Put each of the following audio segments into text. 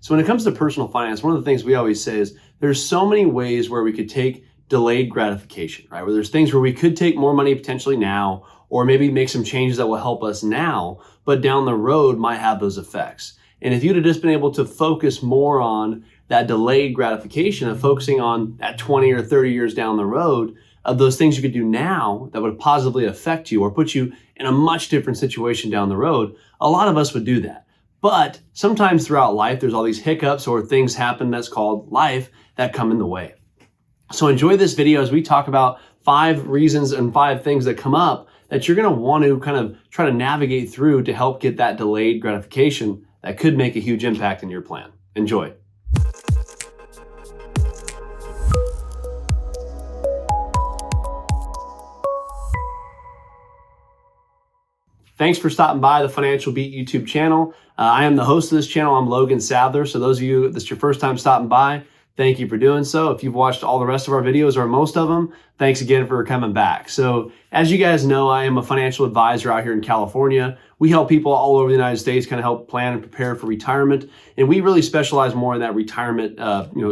So when it comes to personal finance, one of the things we always say is there's so many ways where we could take delayed gratification, right? Where there's things where we could take more money potentially now, or maybe make some changes that will help us now, but down the road might have those effects. And if you'd have just been able to focus more on that delayed gratification of focusing on that 20 or 30 years down the road of those things you could do now that would positively affect you or put you in a much different situation down the road, a lot of us would do that. But sometimes throughout life, there's all these hiccups or things happen that's called life that come in the way. So enjoy this video as we talk about 5 reasons and 5 things that come up that you're going to want to kind of try to navigate through to help get that delayed gratification that could make a huge impact in your plan. Enjoy. Thanks for stopping by the Financial Beat YouTube channel. I am the host of this channel. I'm Logan Sadler. So those of you that's your first time stopping by, thank you for doing so. If you've watched all the rest of our videos or most of them, thanks again for coming back. So as you guys know, I am a financial advisor out here in California. We help people all over the United States kind of help plan and prepare for retirement. And we really specialize more in that retirement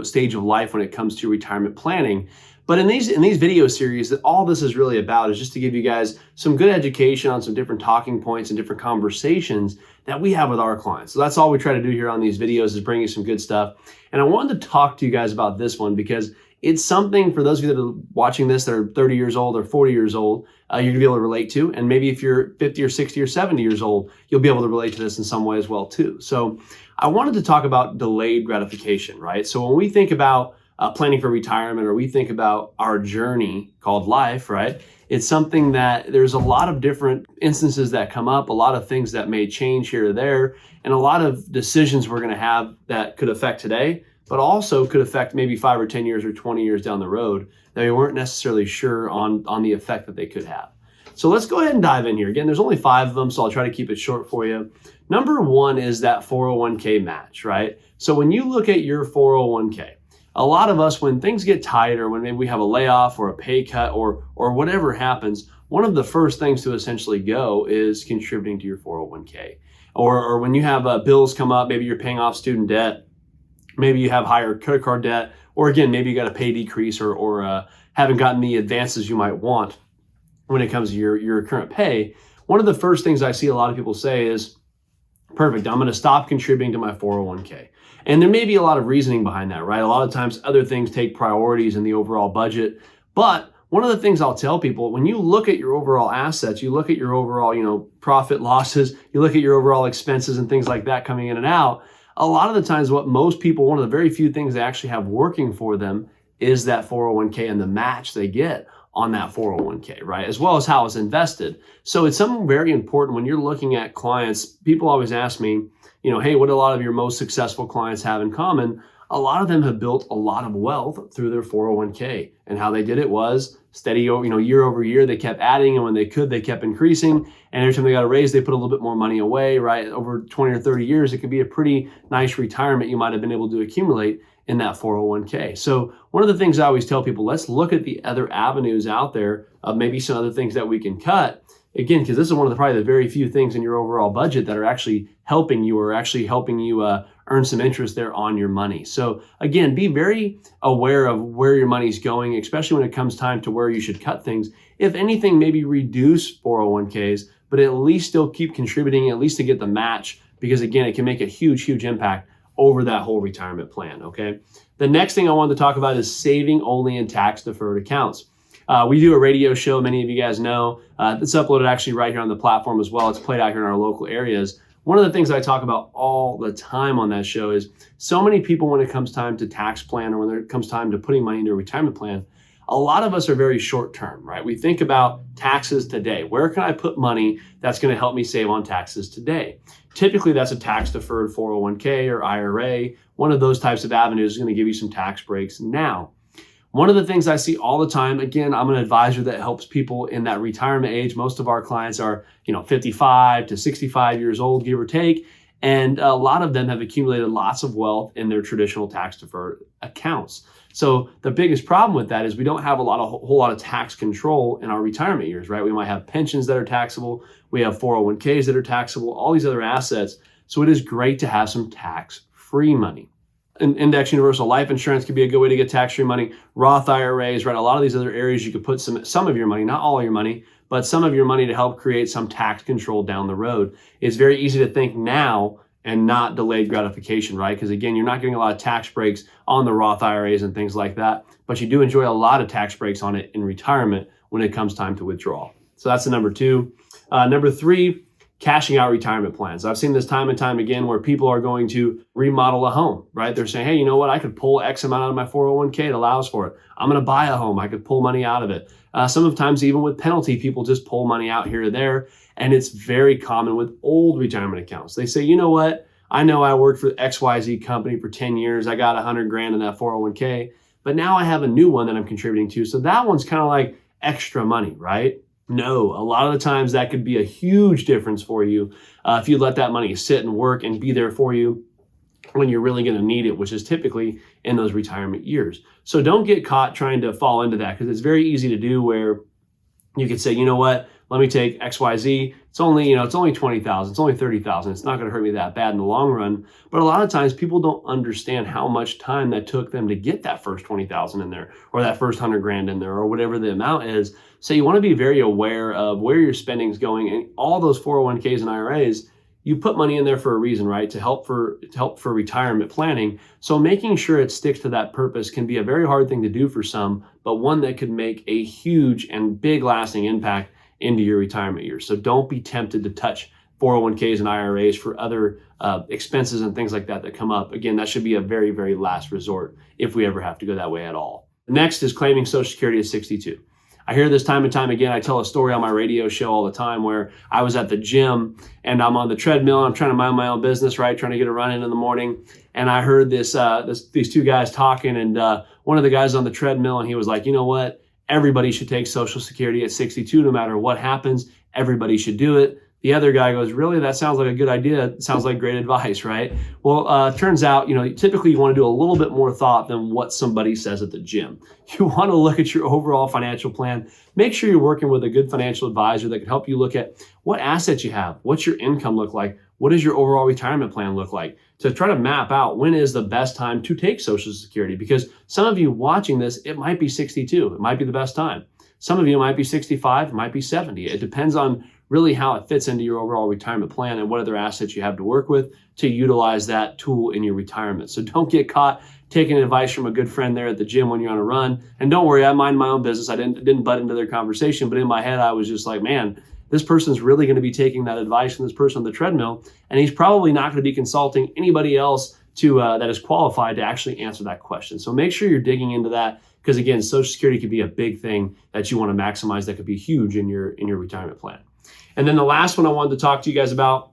stage of life when it comes to retirement planning. But in these video series, that all this is really about is just to give you guys some good education on some different talking points and different conversations that we have with our clients. So that's all we try to do here on these videos is bring you some good stuff. And I wanted to talk to you guys about this one because it's something for those of you that are watching this that are 30 years old or 40 years old, you're gonna be able to relate to. And maybe if you're 50 or 60 or 70 years old, you'll be able to relate to this in some way as well too. So I wanted to talk about delayed gratification, right? So when we think about planning for retirement, or we think about our journey called life, right? It's something that there's a lot of different instances that come up, a lot of things that may change here or there, and a lot of decisions we're going to have that could affect today, but also could affect maybe 5 or 10 years or 20 years down the road that we weren't necessarily sure on the effect that they could have. So let's go ahead and dive in here. Again, there's only 5 of them, so I'll try to keep it short for you. Number 1 is that 401k match, right? So when you look at your 401k, a lot of us, when things get tight or when maybe we have a layoff or a pay cut or whatever happens, one of the first things to essentially go is contributing to your 401k. Or when you have bills come up, maybe you're paying off student debt, maybe you have higher credit card debt, or again, maybe you got a pay decrease or haven't gotten the advances you might want when it comes to your current pay. One of the first things I see a lot of people say is, perfect, I'm going to stop contributing to my 401k. And there may be a lot of reasoning behind that, right? A lot of times other things take priorities in the overall budget. But one of the things I'll tell people, when you look at your overall assets, you look at your overall, profit losses, you look at your overall expenses and things like that coming in and out, a lot of the times what most people, one of the very few things they actually have working for them is that 401k and the match they get on that 401k, right? As well as how it's invested. So it's something very important when you're looking at clients. People always ask me, hey, what do a lot of your most successful clients have in common? A lot of them have built a lot of wealth through their 401k, and how they did it was steady, year over year. They kept adding, and when they could, they kept increasing. And every time they got a raise, they put a little bit more money away, right? Over 20 or 30 years, it could be a pretty nice retirement you might have been able to accumulate in that 401k. So one of the things I always tell people, let's look at the other avenues out there of maybe some other things that we can cut. Again, because this is one of probably the very few things in your overall budget that are actually helping you earn some interest there on your money. So again, be very aware of where your money's going, especially when it comes time to where you should cut things. If anything, maybe reduce 401ks, but at least still keep contributing, at least to get the match, because again, it can make a huge, huge impact over that whole retirement plan, okay? The next thing I wanted to talk about is saving only in tax-deferred accounts. We do a radio show, many of you guys know. It's uploaded actually right here on the platform as well. It's played out here in our local areas. One of the things I talk about all the time on that show is so many people, when it comes time to tax plan or when it comes time to putting money into a retirement plan, a lot of us are very short term, right? We think about taxes today. Where can I put money that's going to help me save on taxes today? Typically, that's a tax-deferred 401k or IRA. One of those types of avenues is going to give you some tax breaks now. One of the things I see all the time, again, I'm an advisor that helps people in that retirement age. Most of our clients are, 55 to 65 years old, give or take. And a lot of them have accumulated lots of wealth in their traditional tax-deferred accounts. So the biggest problem with that is we don't have a whole lot of tax control in our retirement years, right? We might have pensions that are taxable. We have 401ks that are taxable, all these other assets. So it is great to have some tax-free tax-free money. Index universal life insurance could be a good way to get tax-free money. Roth IRAs, right? A lot of these other areas you could put some of your money, not all of your money, but some of your money to help create some tax control down the road. It's very easy to think now and not delayed gratification, right? Because again, you're not getting a lot of tax breaks on the Roth IRAs and things like that, but you do enjoy a lot of tax breaks on it in retirement when it comes time to withdraw. So that's the number two. Number three, cashing out retirement plans. I've seen this time and time again where people are going to remodel a home, right? They're saying, hey, you know what? I could pull X amount out of my 401k. It allows for it. I'm going to buy a home. I could pull money out of it. Sometimes even with penalty, people just pull money out here or there. And it's very common with old retirement accounts. They say, you know what? I know I worked for XYZ company for 10 years. I got 100 grand in that 401k, but now I have a new one that I'm contributing to. So that one's kind of like extra money, right? No, a lot of the times that could be a huge difference for you if you let that money sit and work and be there for you when you're really going to need it, which is typically in those retirement years. So don't get caught trying to fall into that, because it's very easy to do where you could say, you know what, let me take XYZ. It's only 20,000, it's only 30,000. It's not going to hurt me that bad in the long run. But a lot of times people don't understand how much time that took them to get that first 20,000 in there, or that first 100 grand in there, or whatever the amount is. So you want to be very aware of where your spending is going, and all those 401ks and IRAs, you put money in there for a reason, right? To help for retirement planning. So making sure it sticks to that purpose can be a very hard thing to do for some, but one that could make a huge and big lasting impact into your retirement years. So don't be tempted to touch 401ks and IRAs for other expenses and things like that that come up. Again, that should be a very, very last resort if we ever have to go that way at all. Next is claiming Social Security at 62. I hear this time and time again. I tell a story on my radio show all the time where I was at the gym and I'm on the treadmill. I'm trying to mind my own business, right? Trying to get a run in the morning. And I heard these two guys talking, and one of the guys on the treadmill, and he was like, you know what? Everybody should take Social Security at 62, no matter what happens. Everybody should do it. The other guy goes, really? That sounds like a good idea. It sounds like great advice, right? Well, turns out, typically you want to do a little bit more thought than what somebody says at the gym. You want to look at your overall financial plan. Make sure you're working with a good financial advisor that can help you look at what assets you have, what's your income look like, what does your overall retirement plan look like, to try to map out when is the best time to take Social Security. Because some of you watching this, it might be 62. It might be the best time. Some of you might be 65, it might be 70. It depends on really how it fits into your overall retirement plan and what other assets you have to work with to utilize that tool in your retirement. So don't get caught taking advice from a good friend there at the gym when you're on a run. And don't worry, I mind my own business. I didn't butt into their conversation, but in my head, I was just like, man, this person's really going to be taking that advice from this person on the treadmill, and he's probably not going to be consulting anybody else that is qualified to actually answer that question. So make sure you're digging into that, because again, Social Security could be a big thing that you want to maximize that could be huge in your retirement plan. And then the last one I wanted to talk to you guys about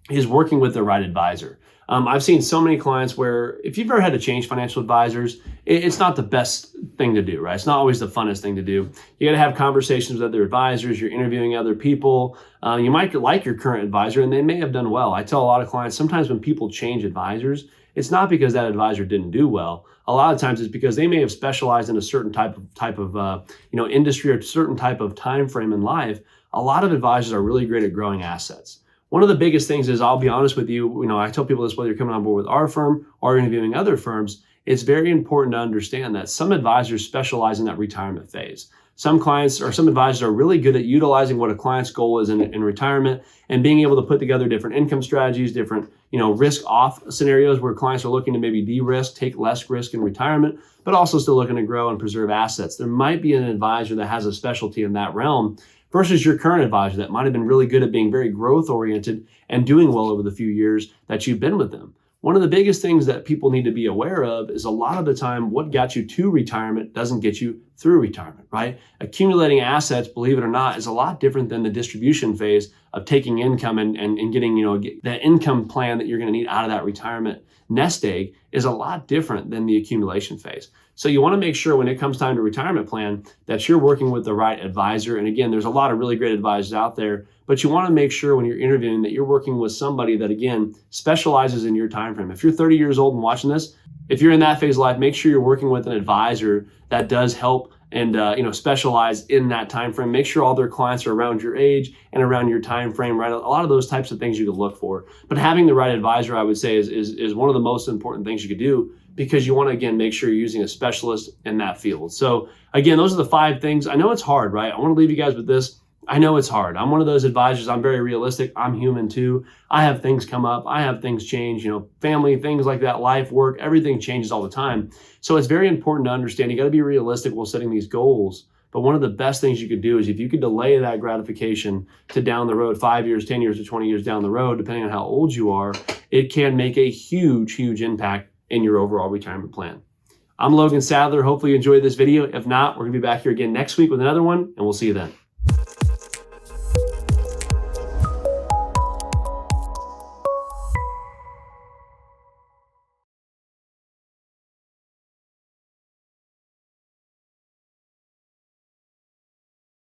is working with the right advisor. I've seen so many clients where if you've ever had to change financial advisors, it's not the best thing to do, right? It's not always the funnest thing to do. You got to have conversations with other advisors. You're interviewing other people. You might like your current advisor, and they may have done well. I tell a lot of clients, sometimes when people change advisors, it's not because that advisor didn't do well. A lot of times it's because they may have specialized in a certain type of industry or a certain type of time frame in life. A lot of advisors are really great at growing assets. One of the biggest things is, I'll be honest with you, I tell people this whether you're coming on board with our firm or interviewing other firms, it's very important to understand that some advisors specialize in that retirement phase. Some clients or some advisors are really good at utilizing what a client's goal is in retirement and being able to put together different income strategies, different risk off scenarios where clients are looking to maybe de-risk, take less risk in retirement, but also still looking to grow and preserve assets. There might be an advisor that has a specialty in that realm versus your current advisor that might have been really good at being very growth oriented and doing well over the few years that you've been with them. One of the biggest things that people need to be aware of is a lot of the time what got you to retirement doesn't get you through retirement, right? Accumulating assets, believe it or not, is a lot different than the distribution phase of taking income and getting, that income plan that you're going to need out of that retirement nest egg is a lot different than the accumulation phase. So you want to make sure when it comes time to retirement plan that you're working with the right advisor. And again, there's a lot of really great advisors out there, but you want to make sure when you're interviewing that you're working with somebody that, again, specializes in your time frame. If you're 30 years old and watching this, if you're in that phase of life, make sure you're working with an advisor that does help and specialize in that time frame. Make sure all their clients are around your age and around your time frame, right? A lot of those types of things you could look for. But having the right advisor, I would say, is one of the most important things you could do, because you want to, again, make sure you're using a specialist in that field. So again, those are the 5 things. I know it's hard, right? I want to leave you guys with this. I know it's hard. I'm one of those advisors. I'm very realistic. I'm human too. I have things come up. I have things change, family, things like that, life, work, everything changes all the time. So it's very important to understand you got to be realistic while setting these goals. But one of the best things you could do is if you could delay that gratification to down the road, 5 years, 10 years, or 20 years down the road, depending on how old you are, it can make a huge, huge impact in your overall retirement plan. I'm Logan Sadler. Hopefully you enjoyed this video. If not, we're going to be back here again next week with another one, and we'll see you then.